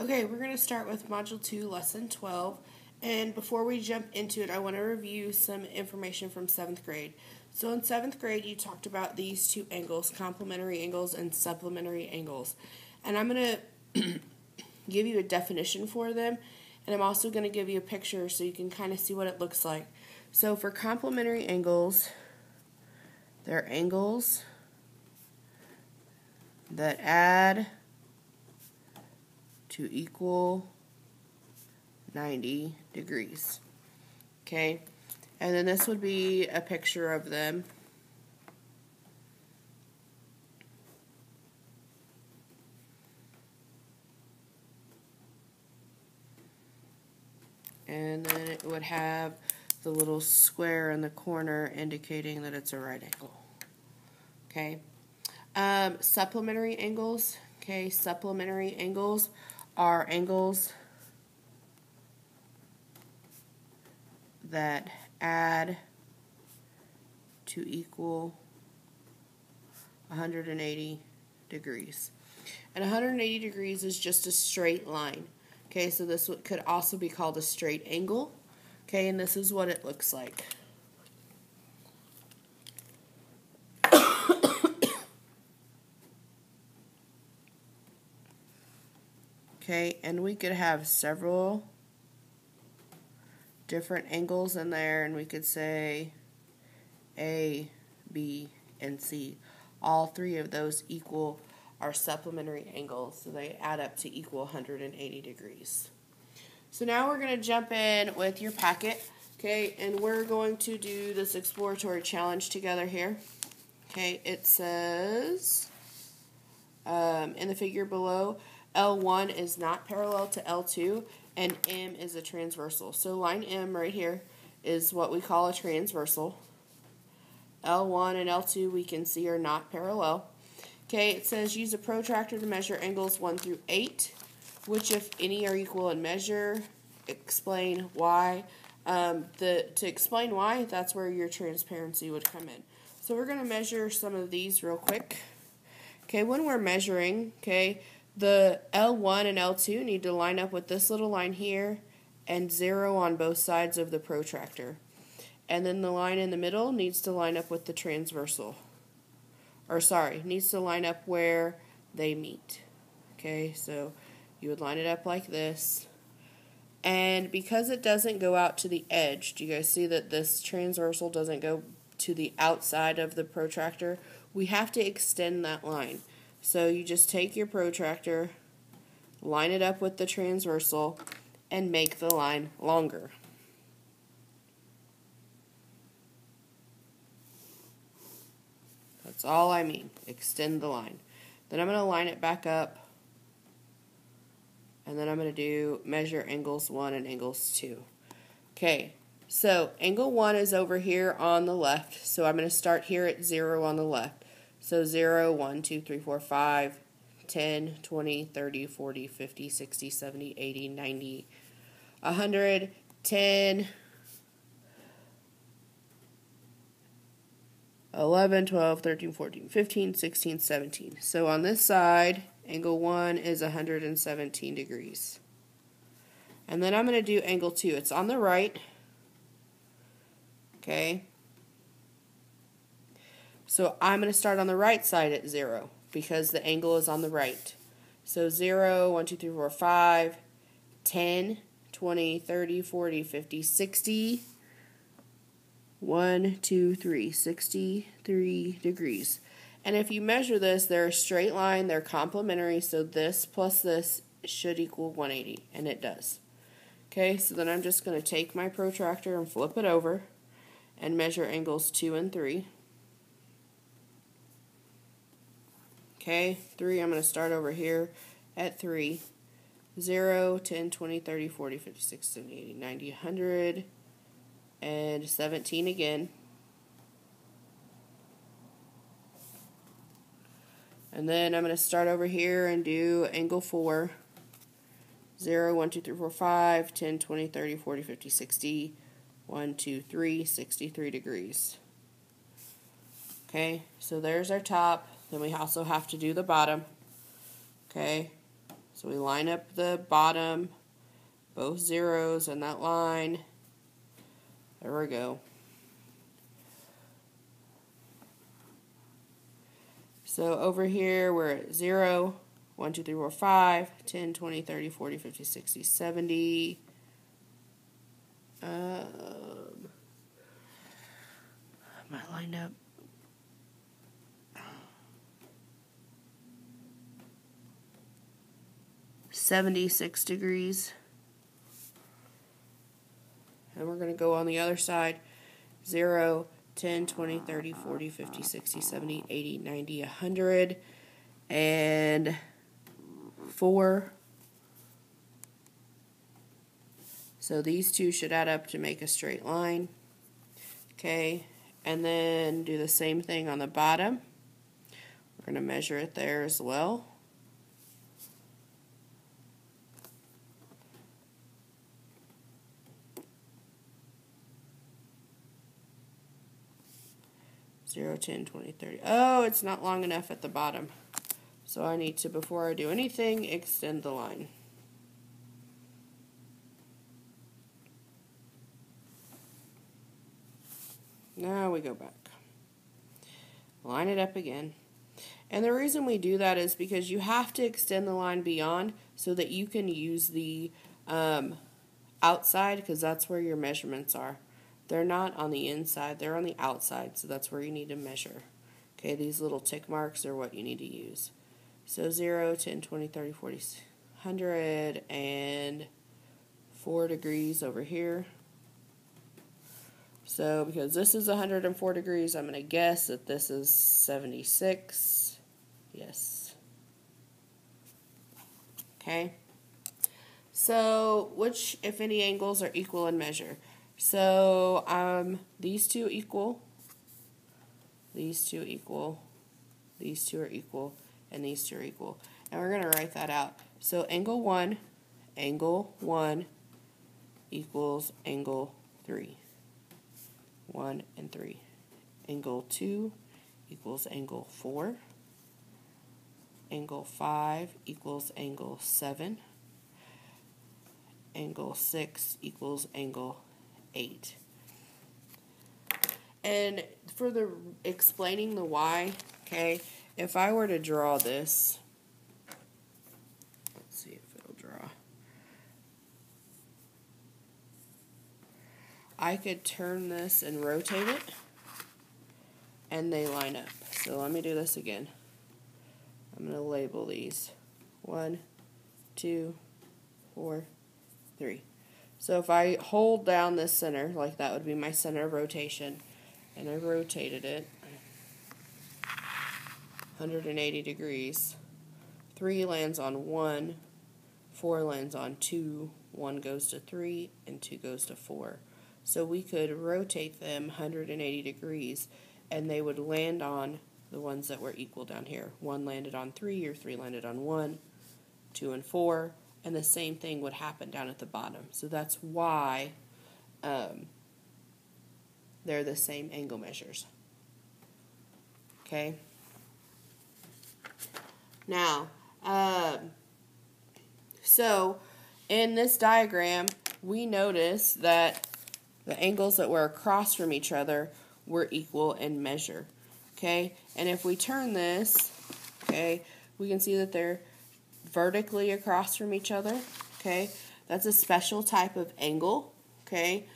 Okay, we're going to start with Module 2, Lesson 12. And before we jump into it, I want to review some information from 7th grade. So in 7th grade, you talked about these two angles, complementary angles and supplementary angles. And I'm going to give you a definition for them. And I'm also going to give you a picture so you can kind of see what it looks like. So for complementary angles, they're angles that add to equal 90 degrees. Okay, and then this would be a picture of them. And then it would have the little square in the corner indicating that it's a right angle. Okay, supplementary angles. Okay, supplementary angles are angles that add to equal 180 degrees. And 180 degrees is just a straight line. Okay, so this could also be called a straight angle. Okay, and this is what it looks like. Okay, and we could have several different angles in there, and we could say A, B, and C. All three of those equal our supplementary angles, so they add up to equal 180 degrees. So now we're going to jump in with your packet, okay, and we're going to do this exploratory challenge together here. Okay, it says in the figure below, L1 is not parallel to L2, and M is a transversal. So line M right here is what we call a transversal. L1 and L2 we can see are not parallel. Okay, it says use a protractor to measure angles 1 through 8, which if any are equal in measure. Explain why. To explain why, that's where your transparency would come in. So we're going to measure some of these real quick. Okay, when we're measuring, okay, the L1 and L2 need to line up with this little line here and 0 on both sides of the protractor. And then the line in the middle needs to line up with the transversal. Needs to line up where they meet. Okay, so you would line it up like this. And because it doesn't go out to the edge, do you guys see that this transversal doesn't go to the outside of the protractor? We have to extend that line. So you just take your protractor, line it up with the transversal, and make the line longer. That's all I mean. Extend the line. Then I'm going to line it back up. And then I'm going to do measure angles 1 and angles 2. Okay, so angle 1 is over here on the left. So I'm going to start here at 0 on the left. So 0, 1, 2, 3, 4, 5, 10, 20, 30, 40, 50, 60, 70, 80, 90, 100, 10, 11, 12, 13, 14, 15, 16, 17. So on this side, angle 1 is 117 degrees. And then I'm going to do angle 2. It's on the right. Okay. So I'm going to start on the right side at 0 because the angle is on the right. So 0, 1, 2, 3, 4, 5, 10, 20, 30, 40, 50, 60, 1, 2, 3, 63 degrees. And if you measure this, they're a straight line, they're complementary, so this plus this should equal 180, and it does. Okay, so then I'm just going to take my protractor and flip it over and measure angles 2 and 3. Okay, 3, I'm going to start over here at 3. 0, 10, 20, 30, 40, 50, 60, 70, 80, 90, 100, and 17 again. And then I'm going to start over here and do angle 4. 0, 1, 2, 3, 4, 5, 10, 20, 30, 40, 50, 60, 1, 2, 3, 63 degrees. Okay, so there's our top. Then we also have to do the bottom. Okay, So we line up the bottom, both zeros in that line. There we go. So over here we're at 0, 1, 2, 3, 4, 5, 10, 20, 30, 40, 50, 60, 70. Am I lined up? $76 degrees. And we're going to go on the other side. 0, 10, 20, 30, 40, 50, 60, 70, 80, 90, 100, and 4. So these two should add up to make a straight line. Okay, and then do the same thing on the bottom. We're going to measure it there as well. Zero, 10, 20, 30. Oh, it's not long enough at the bottom. So I need to, before I do anything, extend the line. Now we go back. Line it up again. And the reason we do that is because you have to extend the line beyond so that you can use the outside, because that's where your measurements are. They're not on the inside, they're on the outside, so that's where you need to measure. Okay, these little tick marks are what you need to use. So 0, 10, 20, 30, 40, 100, and 4 degrees over here. So because this is 104 degrees, I'm going to guess that this is 76. Yes. Okay. So which, if any, angles are equal in measure? So these two equal, these two equal, these two are equal, and these two are equal. And we're going to write that out. So angle 1 equals angle 3. 1 and 3. Angle 2 equals angle 4. Angle 5 equals angle 7. Angle 6 equals angle 8. And for the explaining the why, okay, if I were to draw this, let's see if it'll draw. I could turn this and rotate it, and they line up. So let me do this again. I'm going to label these 1, 2, 4, 3. So if I hold down this center, like that would be my center of rotation, and I rotated it 180 degrees, 3 lands on 1, 4 lands on 2, 1 goes to 3, and 2 goes to 4. So we could rotate them 180 degrees, and they would land on the ones that were equal down here. 1 landed on 3, or 3 landed on 1, 2 and 4, and the same thing would happen down at the bottom. So that's why they're the same angle measures. Okay? Now, so in this diagram, we notice that the angles that were across from each other were equal in measure. Okay? And if we turn this, okay, we can see that they're vertically across from each other. Okay? That's a special type of angle. Okay?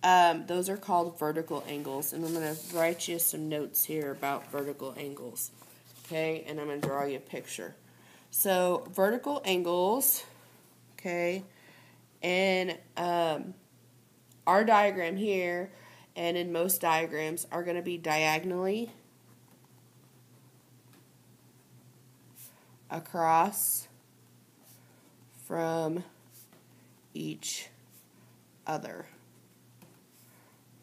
Those are called vertical angles. And I'm going to write you some notes here about vertical angles. Okay? And I'm going to draw you a picture. So, vertical angles, okay, in our diagram here, and in most diagrams, are going to be diagonally across from each other.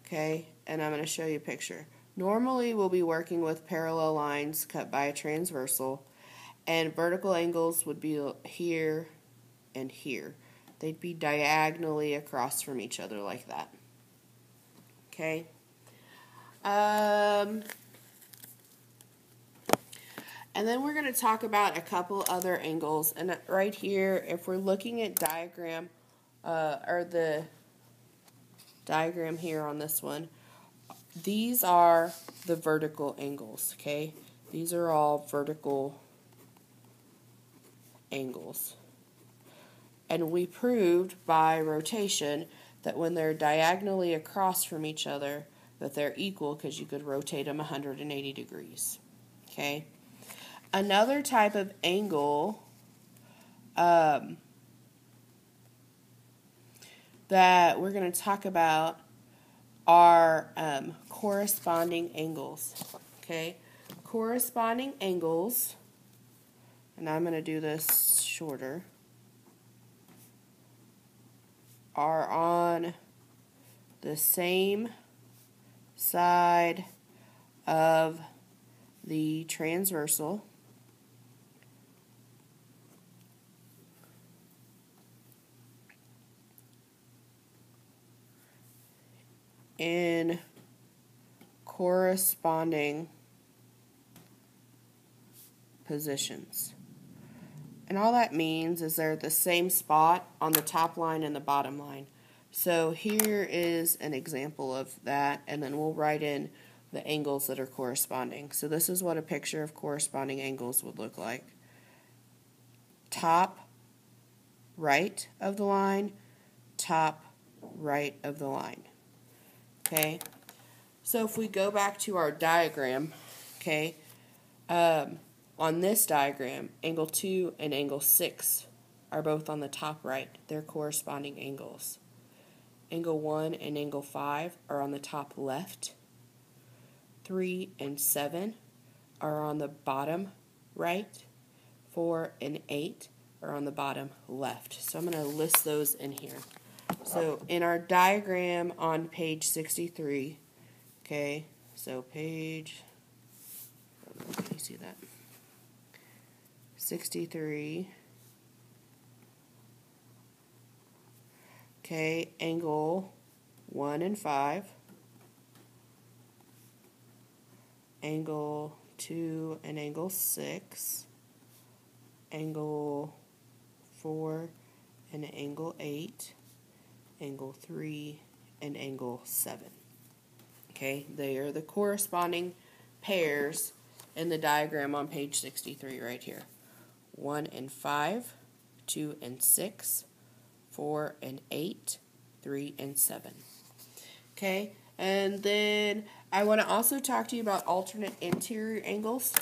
Okay, and I'm going to show you a picture. Normally, we'll be working with parallel lines cut by a transversal, and vertical angles would be here and here. They'd be diagonally across from each other like that. Okay? And then we're going to talk about a couple other angles. And right here, if we're looking at diagram, or the diagram here on this one, these are the vertical angles, okay? These are all vertical angles. And we proved by rotation that when they're diagonally across from each other, that they're equal because you could rotate them 180 degrees, okay? Another type of angle that we're going to talk about are corresponding angles. Okay, corresponding angles, and I'm going to do this shorter, are on the same side of the transversal in corresponding positions. And all that means is they're at the same spot on the top line and the bottom line. So here is an example of that, and then we'll write in the angles that are corresponding. So this is what a picture of corresponding angles would look like. Top right of the line, top right of the line. Okay, so if we go back to our diagram, okay, on this diagram, angle 2 and angle 6 are both on the top right. They're corresponding angles. Angle 1 and angle 5 are on the top left. 3 and 7 are on the bottom right. 4 and 8 are on the bottom left. So I'm going to list those in here. So in our diagram on page 63, okay, so page, can you see that? 63, okay, angle 1 and 5, angle 2 and angle 6, angle 4 and angle 8, angle 3 and angle 7. Okay, they are the corresponding pairs in the diagram on page 63 right here. 1 and 5, 2 and 6, 4 and 8, 3 and 7. Okay, and then I want to also talk to you about alternate interior angles.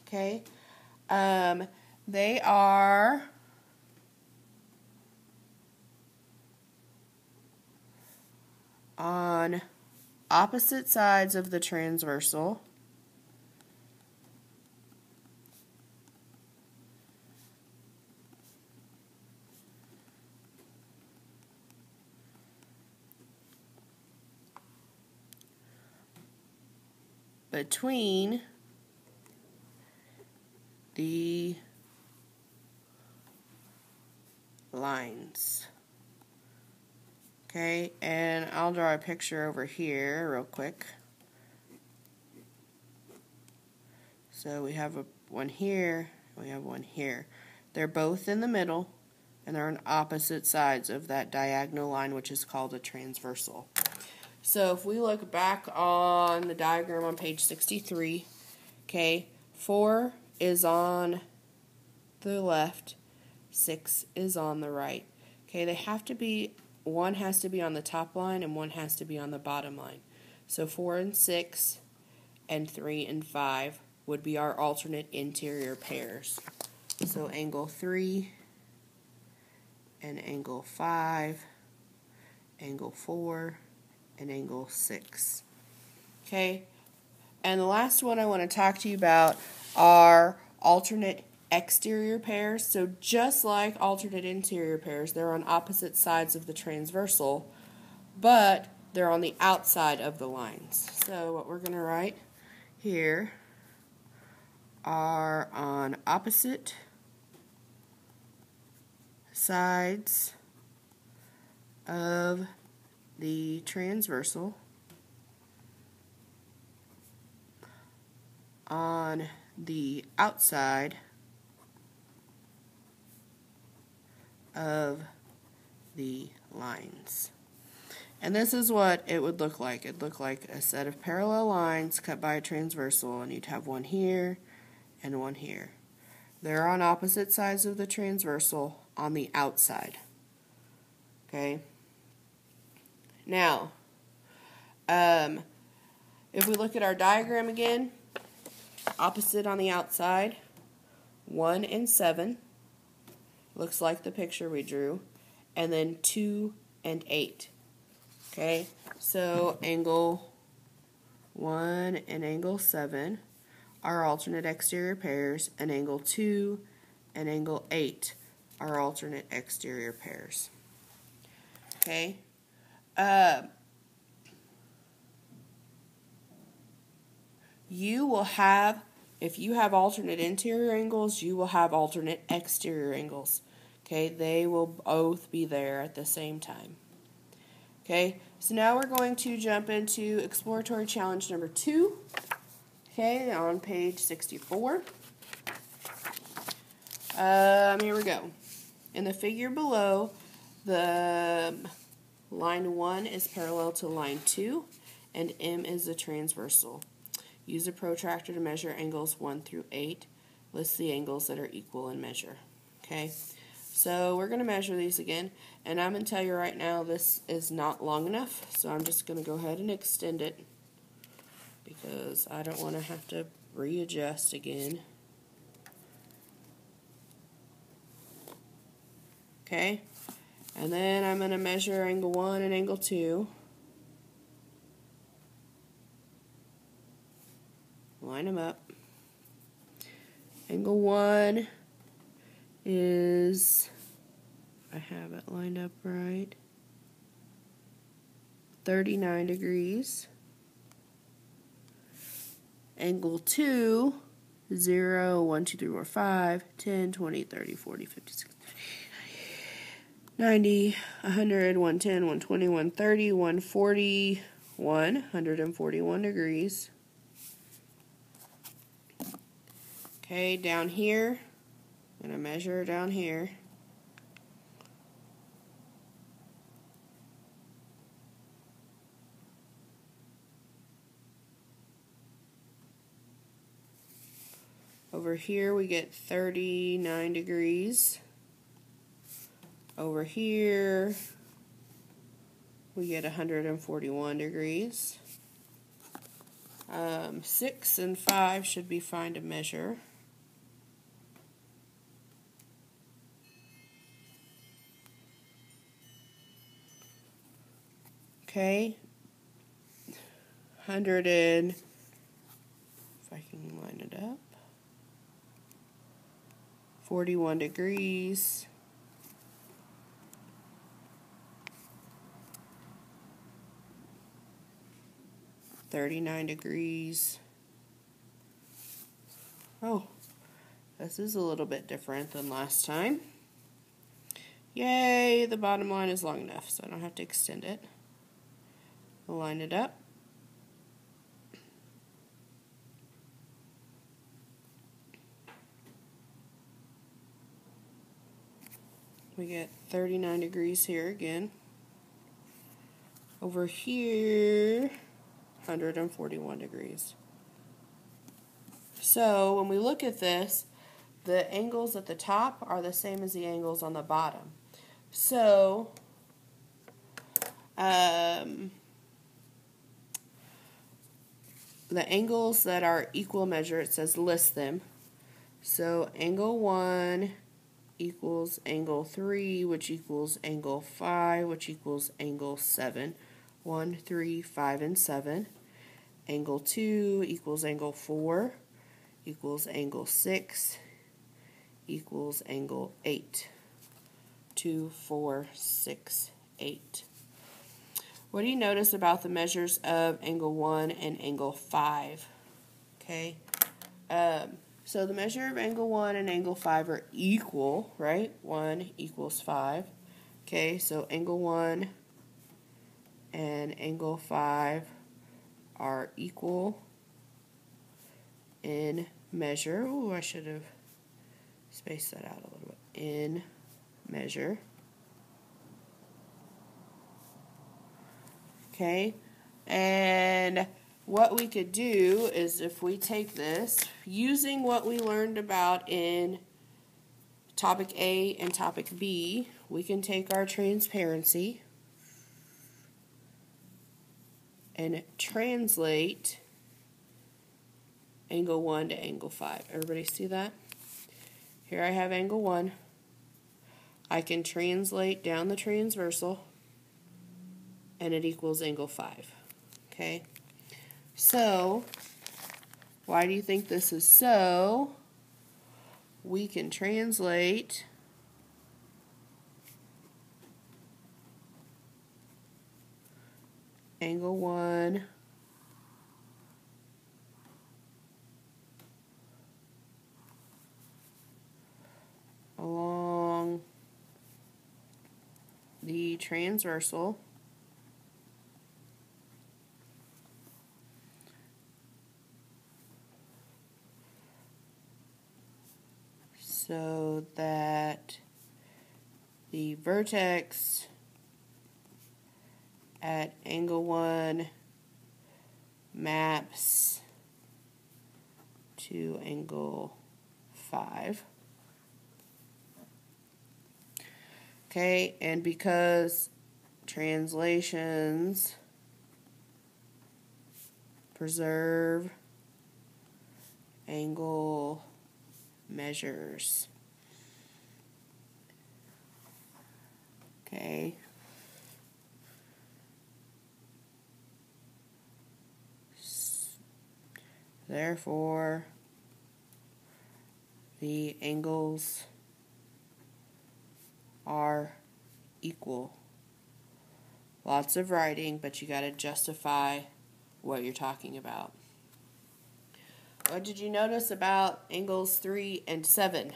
Okay, they are on opposite sides of the transversal between the lines. Okay, and I'll draw a picture over here real quick. So we have one here, we have one here. They're both in the middle, and they're on opposite sides of that diagonal line, which is called a transversal. So if we look back on the diagram on page 63, okay, 4 is on the left, 6 is on the right. Okay, they have to be, one has to be on the top line and one has to be on the bottom line. So 4 and 6 and 3 and 5 would be our alternate interior pairs. So angle 3 and angle 5, angle 4, and angle 6. Okay, and the last one I want to talk to you about are alternate exterior pairs. So just like alternate interior pairs, they're on opposite sides of the transversal, but they're on the outside of the lines. So what we're going to write here are on opposite sides of the transversal on the outside of the lines. And this is what it would look like. It'd look like a set of parallel lines cut by a transversal, and you'd have one here and one here. They're on opposite sides of the transversal on the outside. Okay? Now, if we look at our diagram again, opposite on the outside, 1 and 7, looks like the picture we drew, and then 2 and 8. Okay, so angle 1 and angle 7 are alternate exterior pairs, and angle 2 and angle 8 are alternate exterior pairs. Okay, you will have, if you have alternate interior angles, you will have alternate exterior angles. Okay, they will both be there at the same time. Okay, so now we're going to jump into exploratory challenge number 2. Okay, on page 64. Here we go. In the figure below, the line 1 is parallel to line 2, and M is the transversal. Use a protractor to measure angles 1 through 8. List the angles that are equal in measure. Okay, so we're going to measure these again, and I'm going to tell you right now this is not long enough, so I'm just going to go ahead and extend it because I don't want to have to readjust again. Okay, and then I'm going to measure angle 1 and angle 2. Line them up. Angle 1 is, I have it lined up right, 39 degrees. Angle 2, 0, 1, 2, 3, 4, 5, 10, 20, 30, 40, 50, 60, 90, 100, 110, 120, 130, 140, 141 degrees. Okay, down here, I'm going to measure down here. Over here we get 39 degrees. Over here we get 141 degrees. 6 and 5 should be fine to measure. Okay, 100 and, if I can line it up, 41 degrees. $39 degrees. Oh, this is a little bit different than last time. Yay, the bottom line is long enough, so I don't have to extend it. I'll line it up. We get 39 degrees here again. Over here, 141 degrees. So when we look at this, the angles at the top are the same as the angles on the bottom. So, the angles that are equal measure, it says list them. So angle 1 equals angle 3, which equals angle 5, which equals angle 7. 1, 3, 5, and 7. Angle 2 equals angle 4, equals angle 6, equals angle 8. 2, 4, 6, 8. What do you notice about the measures of angle 1 and angle 5? Okay, so the measure of angle 1 and angle 5 are equal, right? 1 equals 5. Okay, so angle 1 and angle 5 are equal in measure. Oh, I should have spaced that out a little bit. In measure. Okay, and what we could do is if we take this, using what we learned about in topic A and topic B, we can take our transparency and translate angle 1 to angle 5. Everybody see that? Here I have angle 1. I can translate down the transversal, and it equals angle 5. Okay? So, why do you think this is so? We can translate angle 1 along the transversal so that the vertex at angle 1 maps to angle 5. Okay, and because translations preserve angle measures. Okay. Therefore, the angles are equal. Lots of writing, but you got to justify what you're talking about. What did you notice about angles 3 and 7?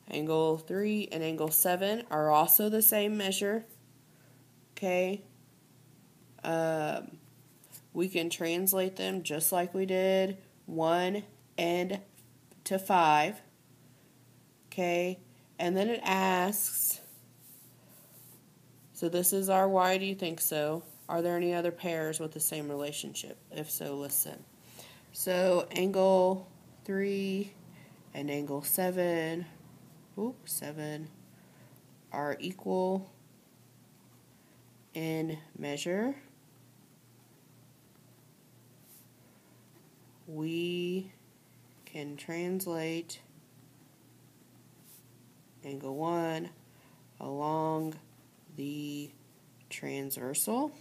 Angle 3 and angle 7 are also the same measure. Okay. We can translate them just like we did 1 and to 5. Okay. And then it asks, so this is our why do you think so? Are there any other pairs with the same relationship? If so, listen. So angle 3 and angle 7, 7 are equal in measure. We can translate angle 1 along the transversal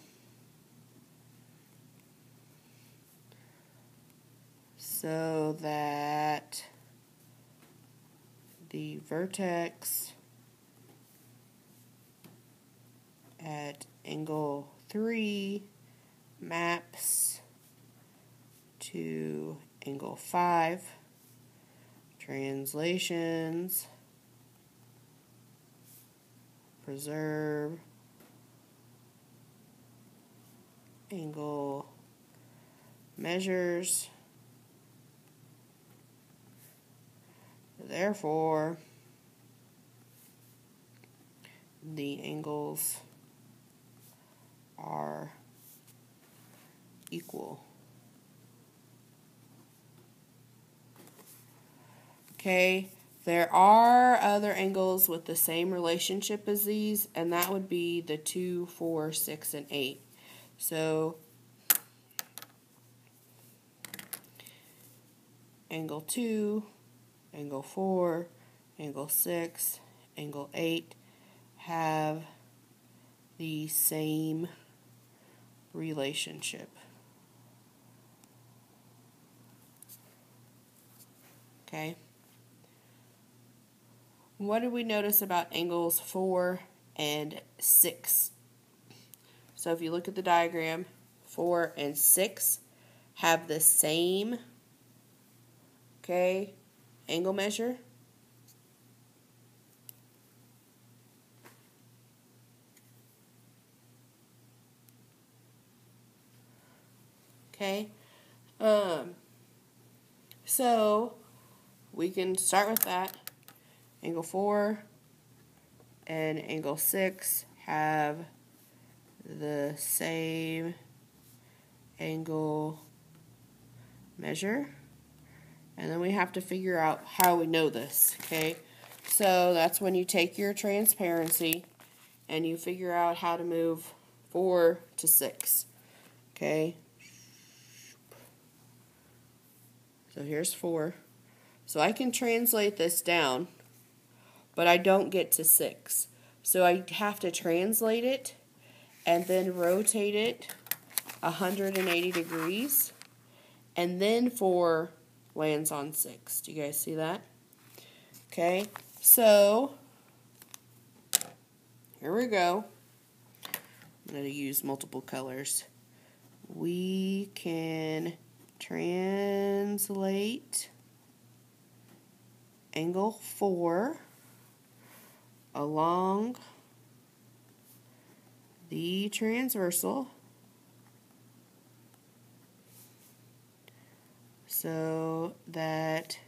so that the vertex at angle 3 maps to angle 5. Translations preserve angle measures. Therefore, the angles are equal. Okay, there are other angles with the same relationship as these, and that would be the 2, 4, 6, and 8. So, angle 2, angle 4, angle 6, angle 8 have the same relationship. Okay. What did we notice about angles 4 and 6? So if you look at the diagram, 4 and 6 have the same, okay, angle measure. Okay? So we can start with that. Angle 4 and angle 6 have the same angle measure. And then we have to figure out how we know this, okay? So that's when you take your transparency and you figure out how to move 4 to 6, okay? So here's 4. So I can translate this down, but I don't get to 6. So I have to translate it and then rotate it 180 degrees, and then 4 lands on 6. Do you guys see that? Okay, so here we go. I'm going to use multiple colors. We can translate angle 4 along the transversal so that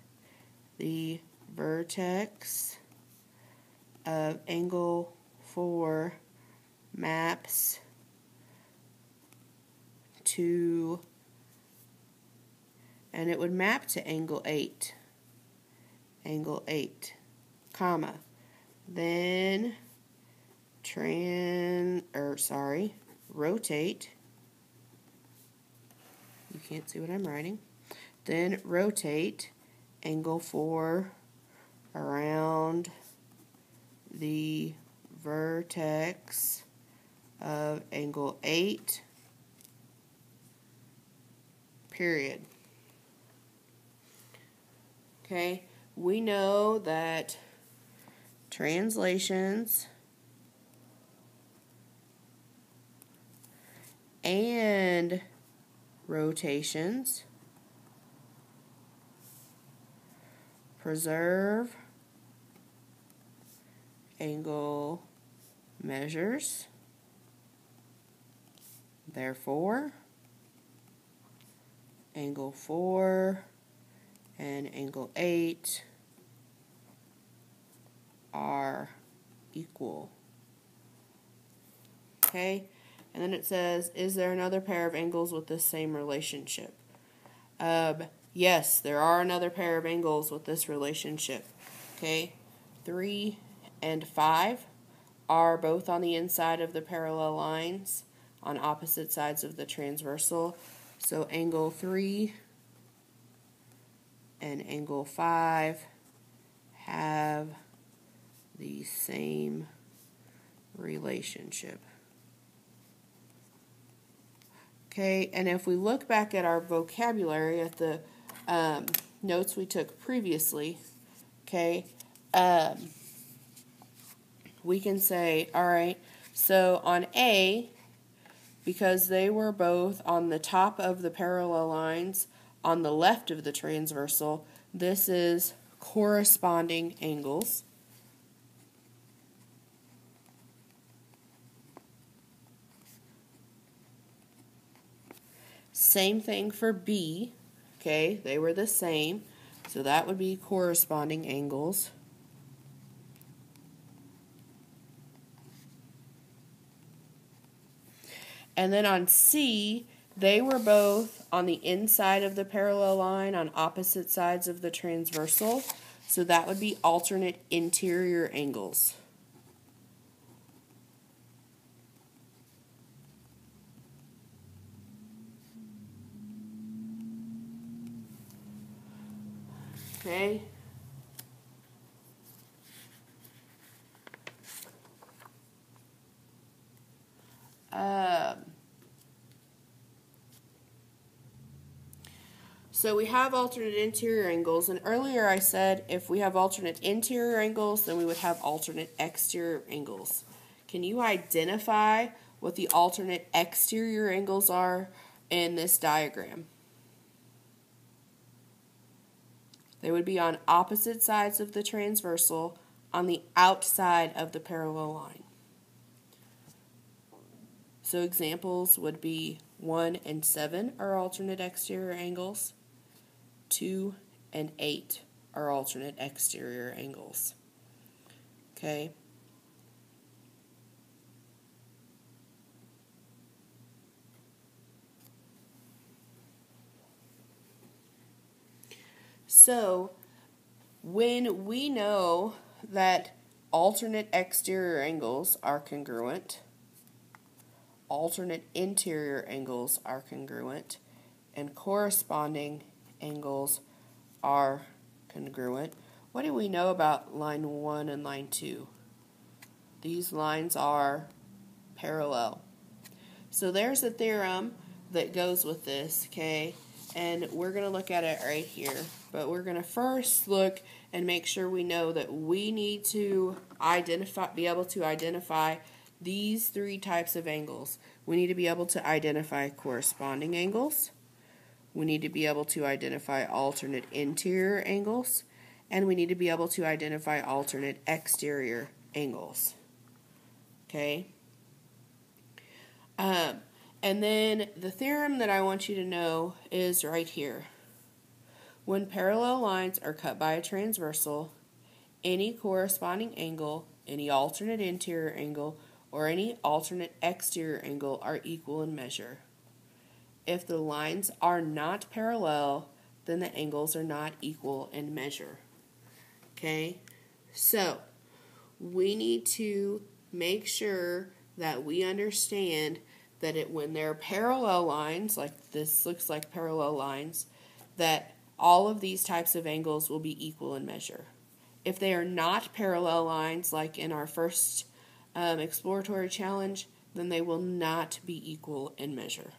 the vertex of angle 4 maps to, and it would map to angle 8, comma, then rotate, you can't see what I'm writing, then rotate angle 4 around the vertex of angle 8, period. Okay, we know that translations and rotations preserve angle measures. Therefore, angle 4 and angle 8 are equal. Okay, and then it says, is there another pair of angles with this same relationship? Yes, there are another pair of angles with this relationship. Okay, 3 and 5 are both on the inside of the parallel lines on opposite sides of the transversal. So angle 3 and angle 5 have the same relationship. Okay, and if we look back at our vocabulary, at the notes we took previously, okay, we can say, all right, so on A, because they were both on the top of the parallel lines on the left of the transversal, this is corresponding angles. Same thing for B, okay, they were the same, so that would be corresponding angles. And then on C, they were both on the inside of the parallel line on opposite sides of the transversal, so that would be alternate interior angles. Okay. So we have alternate interior angles, and earlier I said if we have alternate interior angles, then we would have alternate exterior angles. Can you identify what the alternate exterior angles are in this diagram? They would be on opposite sides of the transversal on the outside of the parallel line. So examples would be 1 and 7 are alternate exterior angles. 2 and 8 are alternate exterior angles. Okay. So, when we know that alternate exterior angles are congruent, alternate interior angles are congruent, and corresponding angles are congruent, what do we know about line 1 and line 2? These lines are parallel. So there's a theorem that goes with this, okay? And we're going to look at it right here. But we're going to first look and make sure we know that we need to be able to identify these three types of angles. We need to be able to identify corresponding angles. We need to be able to identify alternate interior angles. And we need to be able to identify alternate exterior angles. Okay? And then the theorem that I want you to know is right here. When parallel lines are cut by a transversal, any corresponding angle, any alternate interior angle, or any alternate exterior angle are equal in measure. If the lines are not parallel, then the angles are not equal in measure. Okay? So, we need to make sure that we understand that when there are parallel lines, like this looks like parallel lines, that all of these types of angles will be equal in measure. If they are not parallel lines, like in our first exploratory challenge, then they will not be equal in measure.